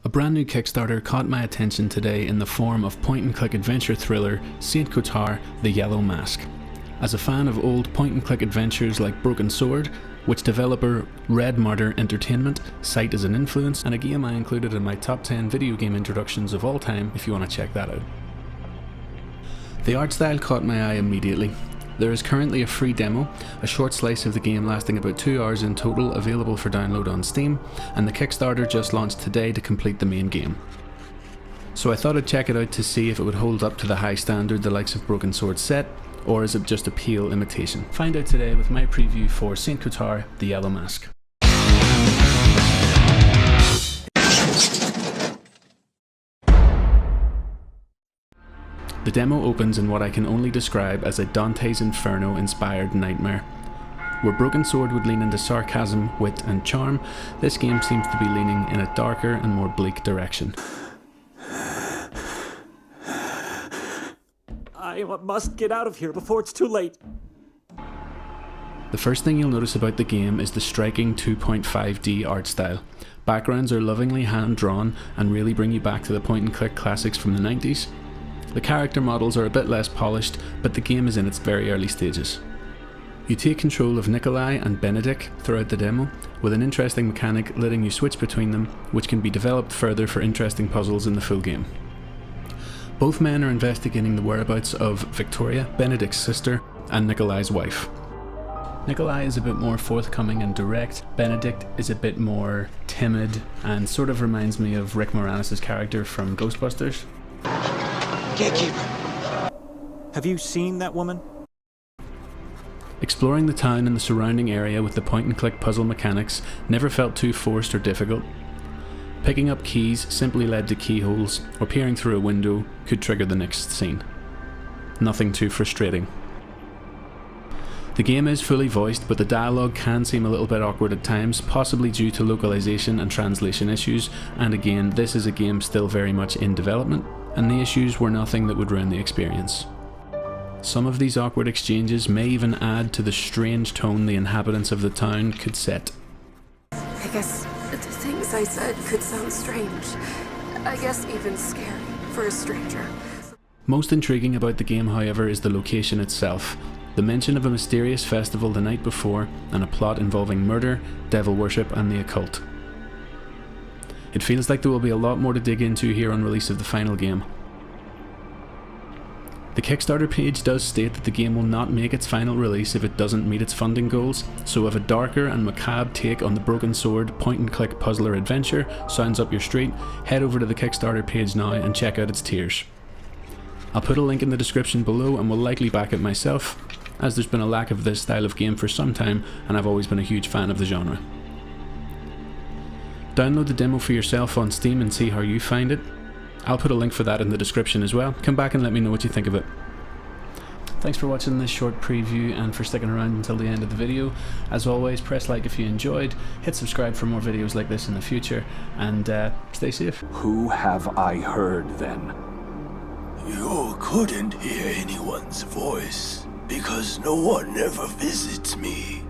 A brand new Kickstarter caught my attention today in the form of point-and-click adventure thriller Saint Kotar: The Yellow Mask. As a fan of old point-and-click adventures like Broken Sword, which developer Red Martyr Entertainment cite as an influence, and a game I included in my top 10 video game introductions of all time if you want to check that out. The art style caught my eye immediately. There is currently a free demo, a short slice of the game lasting about 2 hours in total, available for download on Steam, and the Kickstarter just launched today to complete the main game. So I thought I'd check it out to see if it would hold up to the high standard the likes of Broken Sword set, or is it just a pale imitation? Find out today with my preview for Saint Kotar: The Yellow Mask. The demo opens in what I can only describe as a Dante's Inferno inspired nightmare. Where Broken Sword would lean into sarcasm, wit and charm, this game seems to be leaning in a darker and more bleak direction. I must get out of here before it's too late. The first thing you'll notice about the game is the striking 2.5D art style. Backgrounds are lovingly hand-drawn and really bring you back to the point-and-click classics from the 90s. The character models are a bit less polished, but the game is in its very early stages. You take control of Nikolai and Benedict throughout the demo, with an interesting mechanic letting you switch between them, which can be developed further for interesting puzzles in the full game. Both men are investigating the whereabouts of Victoria, Benedict's sister, and Nikolai's wife. Nikolai is a bit more forthcoming and direct. Benedict is a bit more timid and sort of reminds me of Rick Moranis' character from Ghostbusters. Gatekeeper! Have you seen that woman? Exploring the town and the surrounding area with the point-and-click puzzle mechanics never felt too forced or difficult. Picking up keys simply led to keyholes, or peering through a window could trigger the next scene. Nothing too frustrating. The game is fully voiced, but the dialogue can seem a little bit awkward at times, possibly due to localization and translation issues, and again, this is a game still very much in development, and the issues were nothing that would ruin the experience. Some of these awkward exchanges may even add to the strange tone the inhabitants of the town could set. I guess the things I said could sound strange. I guess even scary for a stranger. Most intriguing about the game, however, is the location itself. The mention of a mysterious festival the night before, and a plot involving murder, devil worship and the occult. It feels like there will be a lot more to dig into here on release of the final game. The Kickstarter page does state that the game will not make its final release if it doesn't meet its funding goals, so if a darker and macabre take on the Broken Sword point-and-click puzzler adventure sounds up your street, head over to the Kickstarter page now and check out its tiers. I'll put a link in the description below and will likely back it myself, as there's been a lack of this style of game for some time and I've always been a huge fan of the genre. Download the demo for yourself on Steam and see how you find it. I'll put a link for that in the description as well. Come back and let me know what you think of it. Thanks for watching this short preview and for sticking around until the end of the video. As always, press like if you enjoyed, hit subscribe for more videos like this in the future, and stay safe. Who have I heard then? You couldn't hear anyone's voice, because no one ever visits me.